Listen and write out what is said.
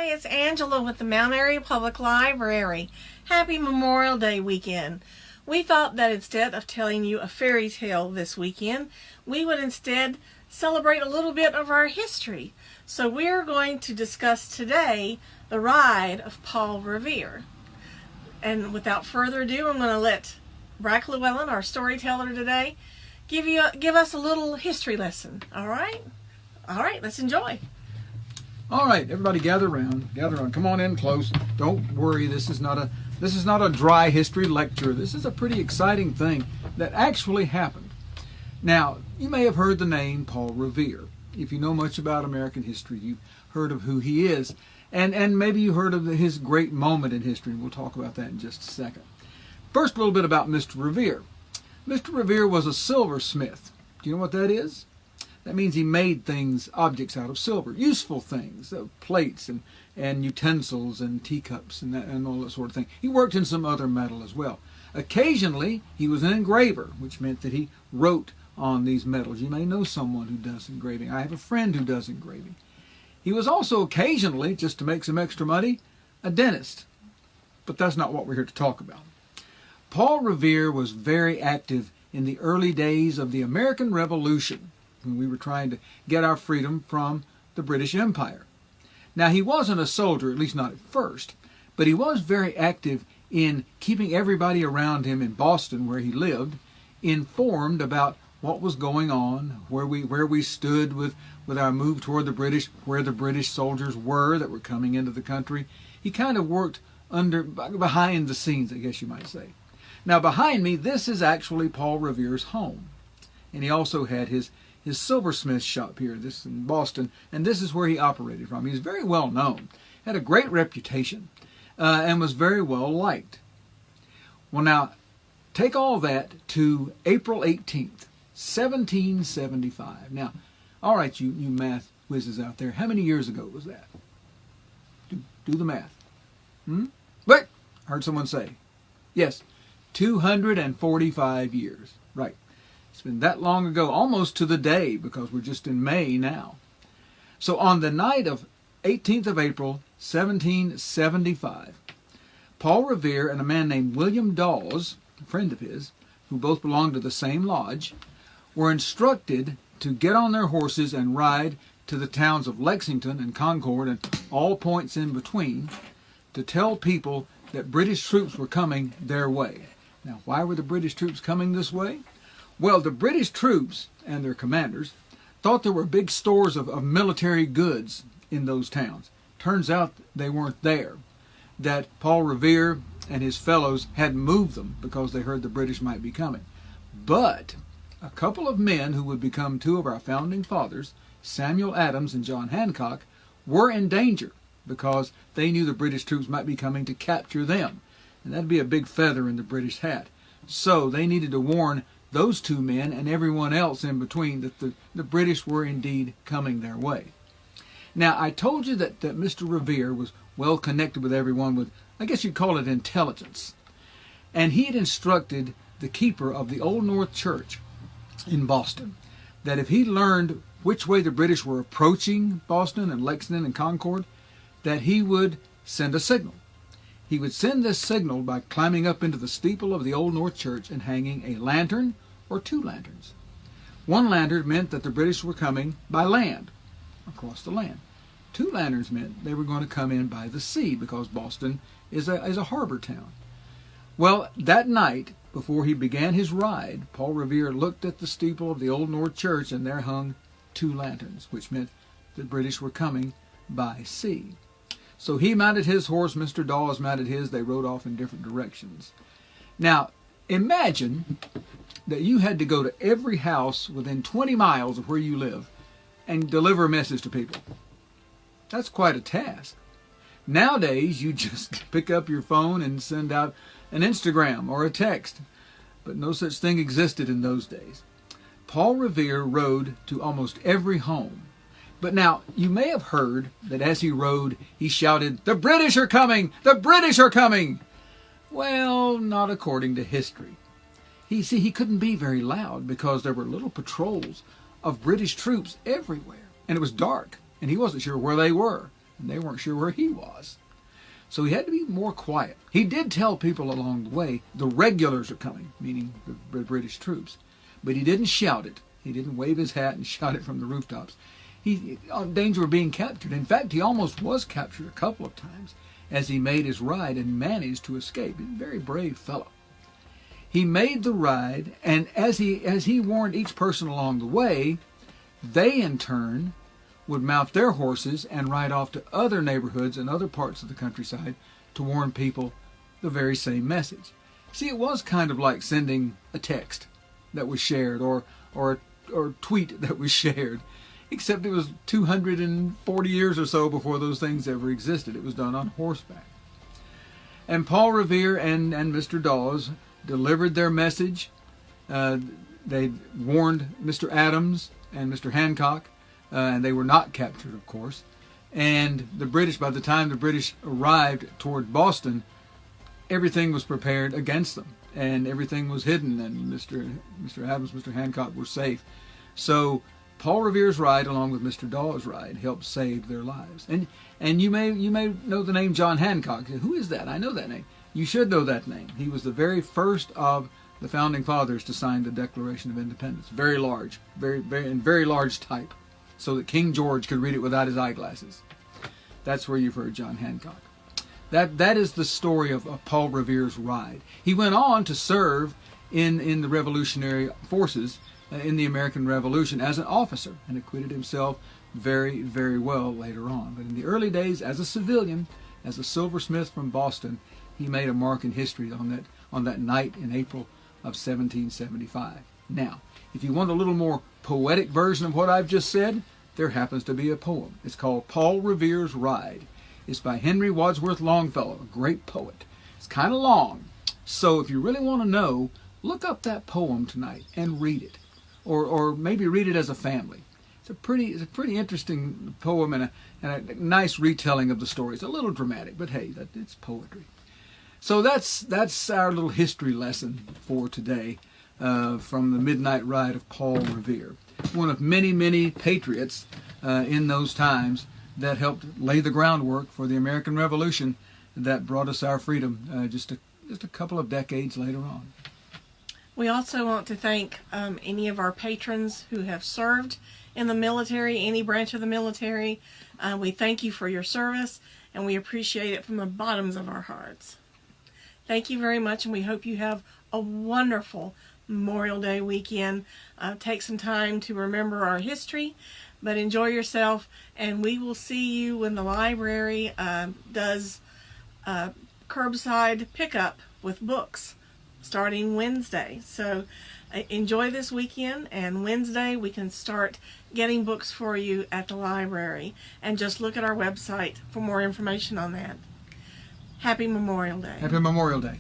Hi, it's Angela with the Mount Airy Public Library. Happy Memorial Day weekend. We thought that instead of telling you a fairy tale this weekend, we would instead celebrate a little bit of our history. So we're going to discuss today the ride of Paul Revere. And without further ado, I'm going to let Brack Llewellyn, our storyteller today, give us a little history lesson. All right? All right, let's enjoy. All right, everybody gather around. Come on in close. Don't worry, this is not a dry history lecture. This is a pretty exciting thing that actually happened. Now, you may have heard the name Paul Revere. If you know much about American history, you've heard of who he is. And maybe you heard of his great moment in history. We'll talk about that in just a second. First, a little bit about Mr. Revere. Mr. Revere was a silversmith. Do you know what that is? That means he made things, objects out of silver, useful things, plates and utensils and teacups and all that sort of thing. He worked in some other metal as well. Occasionally, he was an engraver, which meant that he wrote on these metals. You may know someone who does engraving. I have a friend who does engraving. He was also occasionally, just to make some extra money, a dentist. But that's not what we're here to talk about. Paul Revere was very active in the early days of the American Revolution, when we were trying to get our freedom from the British Empire. Now, he wasn't a soldier, at least not at first, but he was very active in keeping everybody around him in Boston, where he lived, informed about what was going on, where we stood with our move toward the British, where the British soldiers were that were coming into the country. He kind of worked behind the scenes, I guess you might say. Now, behind me, this is actually Paul Revere's home. And he also had his silversmith shop here, this in Boston, and this is where he operated from. He was very well known, had a great reputation, and was very well liked. Well, now, take all that to April 18th, 1775. Now, all right, you math whizzes out there, how many years ago was that? Do the math. Wait, I heard someone say. Yes, 245 years. Right. It's been that long ago, almost to the day, because we're just in May now. So on the night of 18th of April, 1775, Paul Revere and a man named William Dawes, a friend of his, who both belonged to the same lodge, were instructed to get on their horses and ride to the towns of Lexington and Concord and all points in between to tell people that British troops were coming their way. Now, why were the British troops coming this way? Well, the British troops and their commanders thought there were big stores of military goods in those towns. Turns out they weren't there. That Paul Revere and his fellows had moved them because they heard the British might be coming. But a couple of men who would become two of our founding fathers, Samuel Adams and John Hancock, were in danger because they knew the British troops might be coming to capture them. And that'd be a big feather in the British hat. So they needed to warn those two men and everyone else in between that the British were indeed coming their way. Now, I told you that Mr. Revere was well connected with everyone with, I guess you'd call it intelligence. And he had instructed the keeper of the Old North Church in Boston that if he learned which way the British were approaching Boston and Lexington and Concord, that he would send a signal. He would send this signal by climbing up into the steeple of the Old North Church and hanging a lantern or two lanterns. One lantern meant that the British were coming by land, across the land. Two lanterns meant they were going to come in by the sea because Boston is a harbor town. Well, that night, before he began his ride, Paul Revere looked at the steeple of the Old North Church and there hung two lanterns, which meant the British were coming by sea. So he mounted his horse, Mr. Dawes mounted his, they rode off in different directions. Now, imagine that you had to go to every house within 20 miles of where you live and deliver a message to people. That's quite a task. Nowadays, you just pick up your phone and send out an Instagram or a text. But no such thing existed in those days. Paul Revere rode to almost every home. But now, you may have heard that as he rode, he shouted, "The British are coming! The British are coming!" Well, not according to history. He couldn't be very loud because there were little patrols of British troops everywhere. And it was dark, and he wasn't sure where they were. and they weren't sure where he was. So he had to be more quiet. He did tell people along the way, the regulars are coming, meaning the British troops. But he didn't shout it. He didn't wave his hat and shout it from the rooftops. He on danger of being captured. In fact, he almost was captured a couple of times as he made his ride and managed to escape. He's a very brave fellow. He made the ride, and as he warned each person along the way, they in turn would mount their horses and ride off to other neighborhoods and other parts of the countryside to warn people the very same message. See, it was kind of like sending a text that was shared or a tweet that was shared, except it was 240 years or so before those things ever existed. It was done on horseback. And Paul Revere and Mr. Dawes delivered their message. They warned Mr. Adams and Mr. Hancock, and they were not captured, of course. And the British, by the time the British arrived toward Boston, everything was prepared against them, and everything was hidden, and Mr. Adams, Mr. Hancock were safe. So Paul Revere's ride, along with Mr. Dawes' ride, helped save their lives. And you may know the name John Hancock. Who is that? I know that name. You should know that name. He was the very first of the founding fathers to sign the Declaration of Independence. Very large, very large type, so that King George could read it without his eyeglasses. That's where you've heard John Hancock. That is the story of Paul Revere's ride. He went on to serve in the Revolutionary forces in the American Revolution as an officer, and acquitted himself very, very well later on. But in the early days, as a civilian, as a silversmith from Boston, he made a mark in history on that night in April of 1775. Now, if you want a little more poetic version of what I've just said, there happens to be a poem. It's called Paul Revere's Ride. It's by Henry Wadsworth Longfellow, a great poet. It's kind of long, so if you really want to know, look up that poem tonight and read it, or maybe read it as a family. It's a pretty interesting poem and a nice retelling of the story. It's a little dramatic, but hey, it's poetry. So that's our little history lesson for today from the midnight ride of Paul Revere, one of many, many patriots in those times that helped lay the groundwork for the American Revolution that brought us our freedom just a couple of decades later on. We also want to thank any of our patrons who have served in the military, any branch of the military. We thank you for your service, and we appreciate it from the bottoms of our hearts. Thank you very much, and we hope you have a wonderful Memorial Day weekend. Take some time to remember our history, but enjoy yourself, and we will see you when the library does curbside pickup with books starting Wednesday. So enjoy this weekend, and Wednesday we can start getting books for you at the library, and just look at our website for more information on that. Happy Memorial Day. Happy Memorial Day.